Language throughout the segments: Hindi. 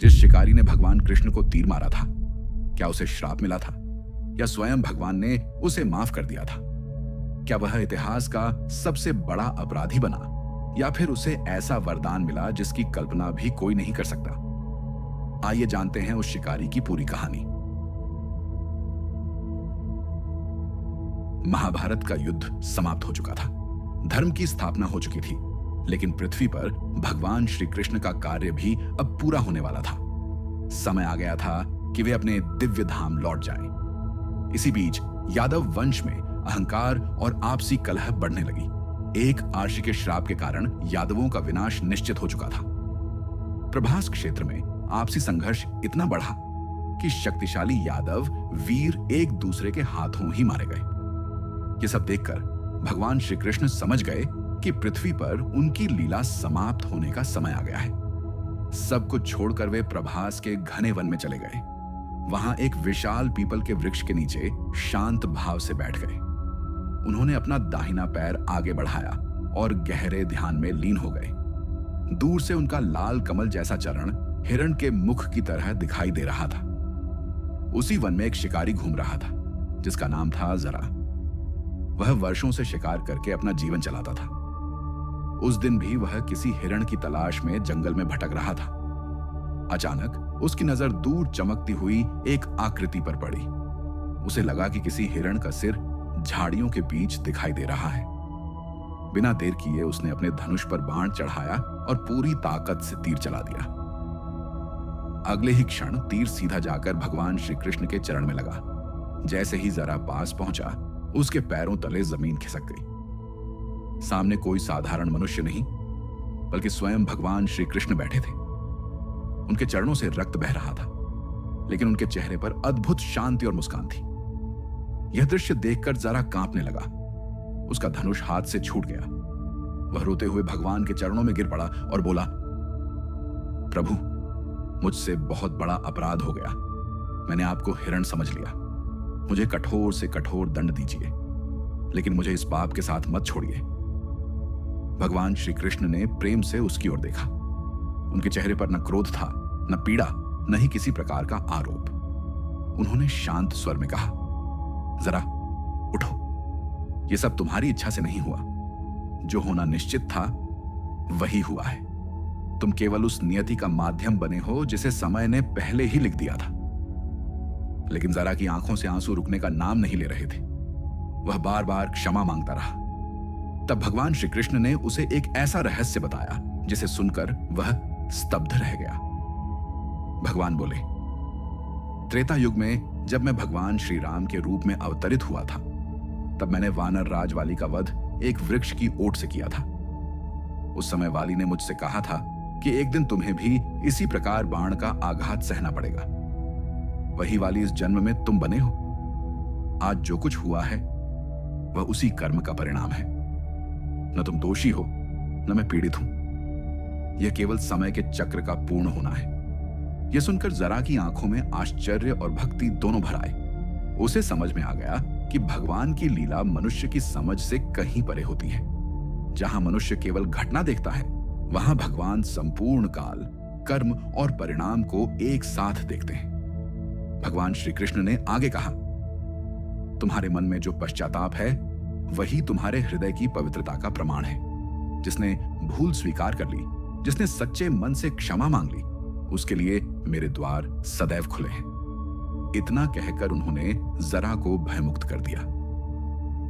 जिस शिकारी ने भगवान कृष्ण को तीर मारा था, क्या उसे श्राप मिला था या स्वयं भगवान ने उसे माफ कर दिया था? क्या वह इतिहास का सबसे बड़ा अपराधी बना या फिर उसे ऐसा वरदान मिला जिसकी कल्पना भी कोई नहीं कर सकता? आइए जानते हैं उस शिकारी की पूरी कहानी। महाभारत का युद्ध समाप्त हो चुका था, धर्म की स्थापना हो चुकी थी, लेकिन पृथ्वी पर भगवान श्री कृष्ण का कार्य भी अब पूरा होने वाला था। समय आ गया था कि वे अपने दिव्य धाम लौट जाएं। इसी बीच यादव वंश में अहंकार और आपसी कलह बढ़ने लगी। एक आर्षि के श्राप के कारण यादवों का विनाश निश्चित हो चुका था। प्रभास क्षेत्र में आपसी संघर्ष इतना बढ़ा कि शक्तिशाली यादव वीर एक दूसरे के हाथों ही मारे गए। ये सब देखकर भगवान श्री कृष्ण समझ गए कि पृथ्वी पर उनकी लीला समाप्त होने का समय आ गया है। सब कुछ छोड़कर वे प्रभास के घने वन में चले गए। वहां एक विशाल पीपल के वृक्ष के नीचे शांत भाव से बैठ गए। उन्होंने अपना दाहिना पैर आगे बढ़ाया और गहरे ध्यान में लीन हो गए। दूर से उनका लाल कमल जैसा चरण हिरण के मुख की तरह दिखाई दे रहा था। उसी वन में एक शिकारी घूम रहा था जिसका नाम था जरा। वह वर्षों से शिकार करके अपना जीवन चलाता था। उस दिन भी वह किसी हिरण की तलाश में जंगल में भटक रहा था। अचानक उसकी नजर दूर चमकती हुई एक आकृति पर पड़ी। उसे लगा कि किसी हिरण का सिर झाड़ियों के बीच दिखाई दे रहा है। बिना देर किए उसने अपने धनुष पर बाण चढ़ाया और पूरी ताकत से तीर चला दिया। अगले ही क्षण तीर सीधा जाकर भगवान श्री कृष्ण के चरण में लगा। जैसे ही जरा पास पहुंचा, उसके पैरों तले जमीन खिसक गई। सामने कोई साधारण मनुष्य नहीं, बल्कि स्वयं भगवान श्री कृष्ण बैठे थे। उनके चरणों से रक्त बह रहा था, लेकिन उनके चेहरे पर अद्भुत शांति और मुस्कान थी। यह दृश्य देखकर जरा कांपने लगा। उसका धनुष हाथ से छूट गया। वह रोते हुए भगवान के चरणों में गिर पड़ा और बोला, प्रभु, मुझसे बहुत बड़ा अपराध हो गया। मैंने आपको हिरण समझ लिया। मुझे कठोर से कठोर दंड दीजिए, लेकिन मुझे इस पाप के साथ मत छोड़िए। भगवान श्री कृष्ण ने प्रेम से उसकी ओर देखा। उनके चेहरे पर न क्रोध था, न पीड़ा, न ही किसी प्रकार का आरोप। उन्होंने शांत स्वर में कहा, जरा उठो। यह सब तुम्हारी इच्छा से नहीं हुआ। जो होना निश्चित था वही हुआ है। तुम केवल उस नियति का माध्यम बने हो जिसे समय ने पहले ही लिख दिया था। लेकिन जरा की आंखों से आंसू रुकने का नाम नहीं ले रहे थे। वह बार बार क्षमा मांगता रहा। तब भगवान श्री कृष्ण ने उसे एक ऐसा रहस्य बताया जिसे सुनकर वह स्तब्ध रह गया। भगवान बोले, त्रेता युग में जब मैं भगवान श्री राम के रूप में अवतरित हुआ था, तब मैंने वानर राज वाली का वध एक वृक्ष की ओट से किया था। उस समय वाली ने मुझसे कहा था कि एक दिन तुम्हें भी इसी प्रकार बाण का आघात सहना पड़ेगा। वही वाली इस जन्म में तुम बने हो। आज जो कुछ हुआ है वह उसी कर्म का परिणाम है। न तुम दोषी हो, न मैं पीड़ित हूं। यह केवल समय के चक्र का पूर्ण होना है। यह सुनकर जरा की आंखों में आश्चर्य और भक्ति दोनों भर आए। उसे समझ में आ गया कि भगवान की लीला मनुष्य की समझ से कहीं परे होती है। जहां मनुष्य केवल घटना देखता है, वहां भगवान संपूर्ण काल, कर्म और परिणाम को एक साथ देखते हैं। भगवान श्री कृष्ण ने आगे कहा, तुम्हारे मन में जो पश्चाताप है वही तुम्हारे हृदय की पवित्रता का प्रमाण है। जिसने भूल स्वीकार कर ली, जिसने सच्चे मन से क्षमा मांग ली, उसके लिए मेरे द्वार सदैव खुले हैं। इतना कहकर उन्होंने जरा को भयमुक्त कर दिया।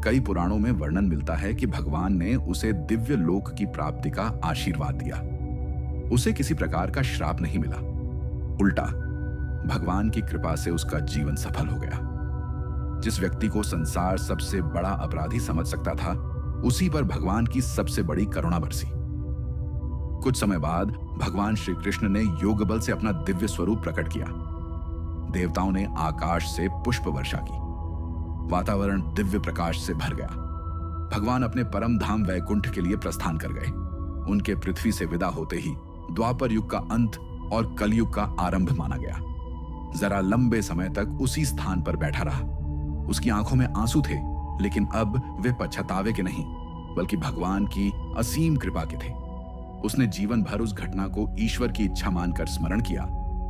कई पुराणों में वर्णन मिलता है कि भगवान ने उसे दिव्य लोक की प्राप्ति का आशीर्वाद दिया। उसे किसी प्रकार का श्राप नहीं मिला। उल्टा भगवान की कृपा से उसका जीवन सफल हो गया। जिस व्यक्ति को संसार सबसे बड़ा अपराधी समझ सकता था, उसी पर भगवान की सबसे बड़ी करुणा बरसी। कुछ समय बाद भगवान श्री कृष्ण ने योग बल से अपना दिव्य स्वरूप प्रकट किया। देवताओं ने आकाश से पुष्प वर्षा की। वातावरण दिव्य प्रकाश से भर गया। भगवान अपने परम धाम वैकुंठ के लिए प्रस्थान कर गए। उनके पृथ्वी से विदा होते ही द्वापर युग का अंत और कलयुग का आरंभ माना गया। जरा लंबे समय तक उसी स्थान पर बैठा रहा। उसकी आंखों में आंसू थे, लेकिन अब वे पछतावे के नहीं, बल्कि भगवान की असीम कृपा के थे। उसने जीवन भर उस घटना को ईश्वर की इच्छा मानकर स्मरण किया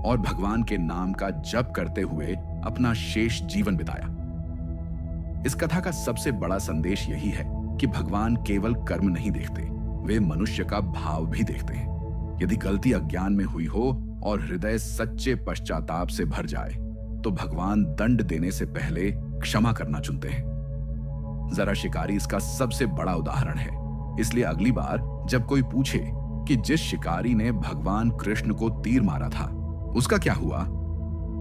और भगवान के नाम का जप करते हुए अपना शेष जीवन बिताया। इस कथा का सबसे बड़ा संदेश यही है कि भगवान केवल कर्म नहीं देखते, वे मनुष्य का भाव भी देखते हैं। यदि गलती अज्ञान में हुई हो और हृदय सच्चे पश्चाताप से भर जाए तो भगवान दंड देने से पहले क्षमा करना चुनते हैं। जरा शिकारी इसका सबसे बड़ा उदाहरण है। इसलिए अगली बार जब कोई पूछे कि जिस शिकारी ने भगवान कृष्ण को तीर मारा था उसका क्या हुआ,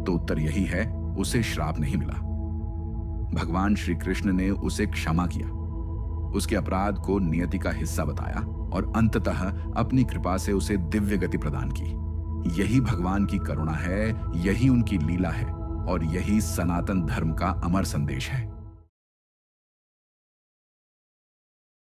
तो उत्तर यही है, उसे श्राप नहीं मिला। भगवान श्री कृष्ण ने उसे क्षमा किया, उसके अपराध को नियति का हिस्सा बताया और अंततः अपनी कृपा से उसे दिव्य गति प्रदान की। यही भगवान की करुणा है, यही उनकी लीला है और यही सनातन धर्म का अमर संदेश है।